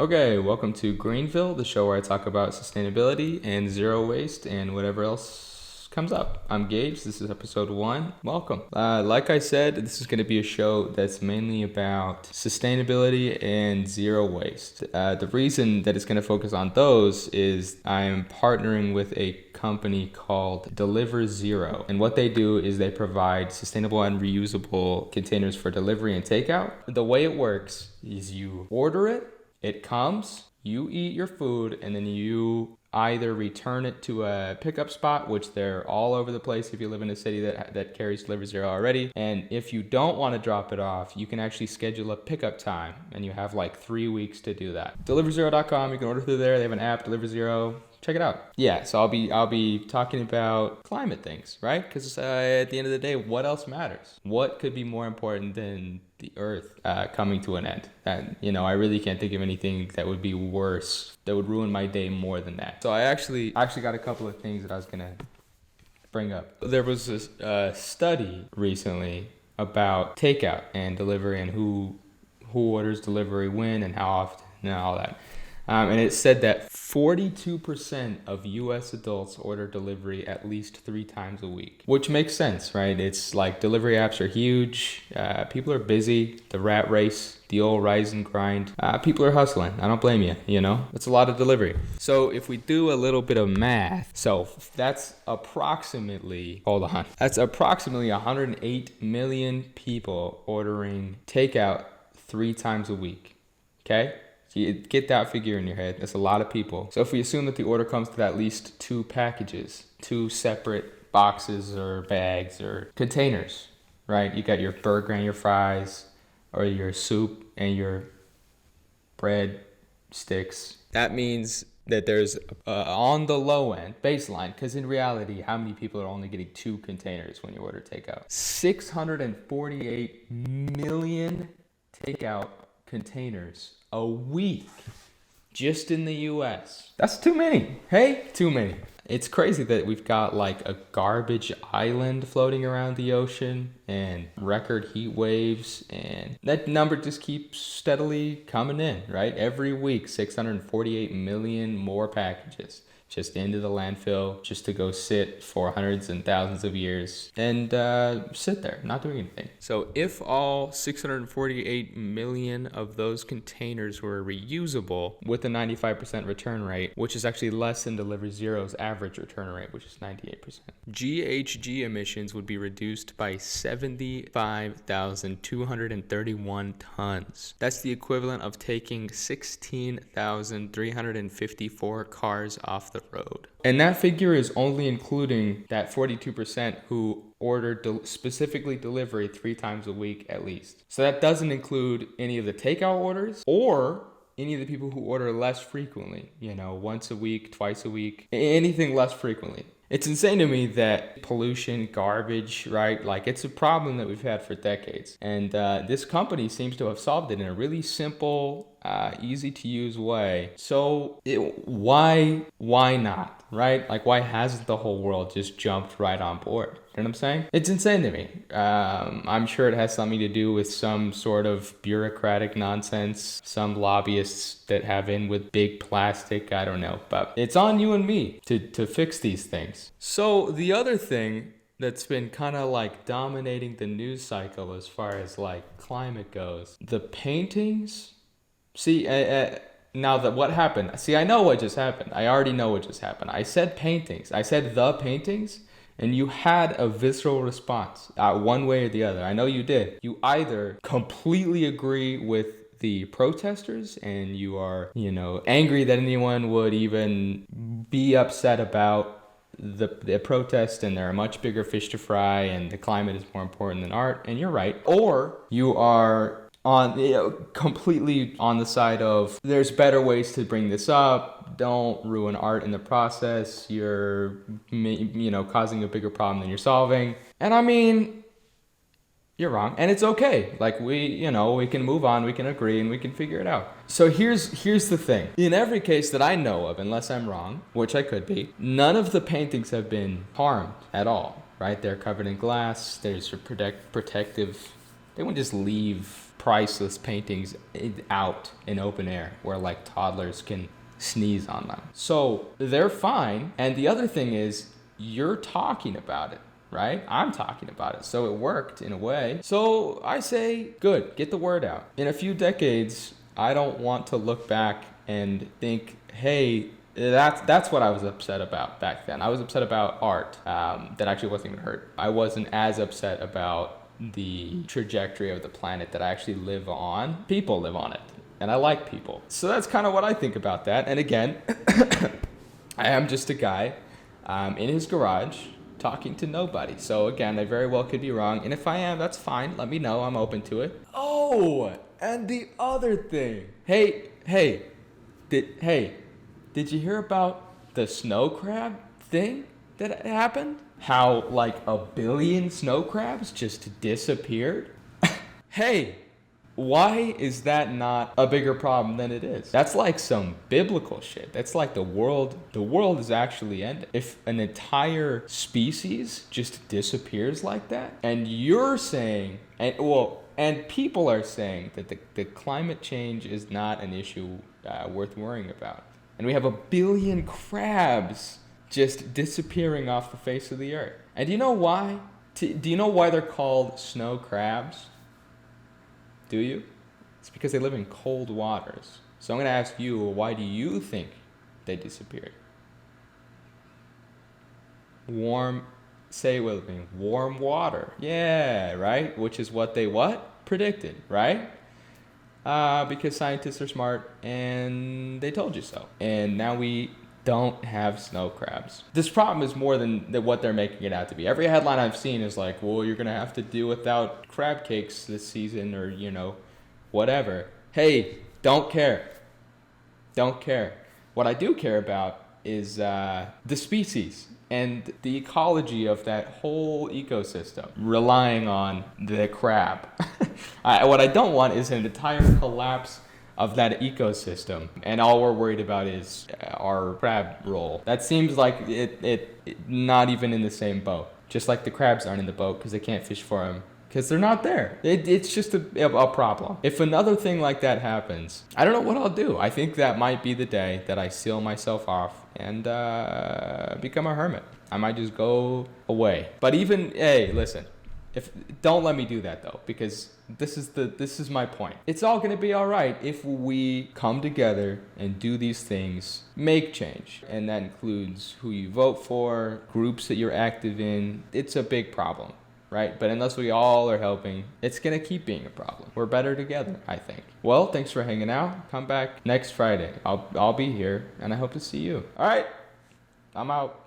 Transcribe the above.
Okay, welcome to GreenVille, the show where I talk about sustainability and zero waste and whatever else comes up. I'm Gage. This is episode 1. Welcome. Like I said, this is going to be a show that's mainly about sustainability and zero waste. The reason that it's going to focus on those is I'm partnering with a company called DeliverZero. And what they do is they provide sustainable and reusable containers for delivery and takeout. The way it works is you order it, it comes, you eat your food, and then you either return it to a pickup spot, which they're all over the place if you live in a city that carries DeliverZero already. And if you don't want to drop it off, you can actually schedule a pickup time, and you have like 3 weeks to do that. DeliverZero.com, you can order through there. They have an app, DeliverZero. Check it out. Yeah, so I'll be talking about climate things, right? Because at the end of the day, what else matters? What could be more important than the Earth coming to an end? And I really can't think of anything that would be worse, that would ruin my day more than that. So I actually got a couple of things that I was gonna bring up. There was this study recently about takeout and delivery and who orders delivery when and how often and all that. And it said that 42% of U.S. adults order delivery at least 3 times a week, which makes sense, right? It's like delivery apps are huge. People are busy. The rat race, the old rise and grind. People are hustling. I don't blame you, It's a lot of delivery. So if we do a little bit of math, that's approximately 108 million people ordering takeout 3 times a week, okay? So you get that figure in your head. That's a lot of people. So if we assume that the order comes to at least 2 packages, 2 separate boxes or bags or containers, right? You got your burger and your fries, or your soup and your bread sticks. That means that there's on the low end, baseline, because in reality, how many people are only getting 2 containers when you order takeout? 648 million takeout containers a week just in the US. That's too many. Hey, too many. It's crazy that we've got like a garbage island floating around the ocean and record heat waves, and that number just keeps steadily coming in, right? Every week, 648 million more packages just into the landfill, just to go sit for hundreds and thousands of years and sit there, not doing anything. So if all 648 million of those containers were reusable with a 95% return rate, which is actually less than DeliverZero's average return rate, which is 98%, GHG emissions would be reduced by 75,231 tons. That's the equivalent of taking 16,354 cars off the road. And that figure is only including that 42% who ordered specifically delivery 3 times a week at least. So that doesn't include any of the takeout orders or any of the people who order less frequently, once a week, twice a week, anything less frequently. It's insane to me that pollution, garbage, right? Like, it's a problem that we've had for decades. And this company seems to have solved it in a really simple, easy to use way. So why not, right? Like, why hasn't the whole world just jumped right on board? You know what I'm saying? It's insane to me. I'm sure it has something to do with some sort of bureaucratic nonsense, some lobbyists that have in with big plastic, I don't know. But it's on you and me to fix these things. So the other thing that's been kind of like dominating the news cycle as far as like climate goes, the paintings. See, now that what happened? See, I know what just happened. I already know what just happened. I said paintings. I said the paintings. And you had a visceral response, one way or the other. I know you did. You either completely agree with the protesters and you are, angry that anyone would even be upset about the protest, and there are much bigger fish to fry and the climate is more important than art, and you're right. Or you are completely on the side of there's better ways to bring this up. Don't ruin art in the process. You're, causing a bigger problem than you're solving. And I mean, you're wrong, and it's okay. Like, we can move on, we can agree, and we can figure it out. So here's the thing. In every case that I know of, unless I'm wrong, which I could be, none of the paintings have been harmed at all, right? They're covered in glass. There's protective They wouldn't just leave priceless paintings out in open air where like toddlers can sneeze on them. So they're fine. And the other thing is, you're talking about it, right? I'm talking about it. So it worked in a way. So I say, good, get the word out. In a few decades, I don't want to look back and think, hey, that's what I was upset about back then. I was upset about art that actually wasn't even hurt. I wasn't as upset about the trajectory of the planet that I actually live on. People live on it, and I like people. So that's kind of what I think about that. And again, I am just a guy in his garage talking to nobody. So again, I very well could be wrong. And if I am, that's fine. Let me know. I'm open to it. Oh, and the other thing. Did you hear about the snow crab thing that happened? How like 1 billion snow crabs just disappeared? Hey, why is that not a bigger problem than it is? That's like some biblical shit. That's like the world is actually ending. If an entire species just disappears like that, and you're saying, and people are saying that the climate change is not an issue worth worrying about. And we have 1 billion crabs just disappearing off the face of the earth. And do you know why? Do you know why they're called snow crabs? Do you? It's because they live in cold waters. So I'm going to ask you, why do you think they disappeared? Say it with me, warm water. Yeah, right? Which is what they predicted, right? Because scientists are smart and they told you so. And now we don't have snow crabs. This problem is more than what they're making it out to be. Every headline I've seen is like, well, you're going to have to do without crab cakes this season, or, whatever. Hey, don't care. Don't care. What I do care about is the species and the ecology of that whole ecosystem relying on the crab. What I don't want is an entire collapse of that ecosystem, and all we're worried about is our crab roll. That seems like it not even in the same boat. Just like the crabs aren't in the boat because they can't fish for them because they're not there. It's just a problem. If another thing like that happens, I don't know what I'll do. I think that might be the day that I seal myself off and become a hermit. I might just go away. But hey, listen. Don't let me do that though, because this is my point. It's all going to be all right if we come together and do these things, make change. And that includes who you vote for, groups that you're active in. It's a big problem, right? But unless we all are helping, it's going to keep being a problem. We're better together, I think. Well, thanks for hanging out. Come back next Friday. I'll be here, and I hope to see you. All right, I'm out.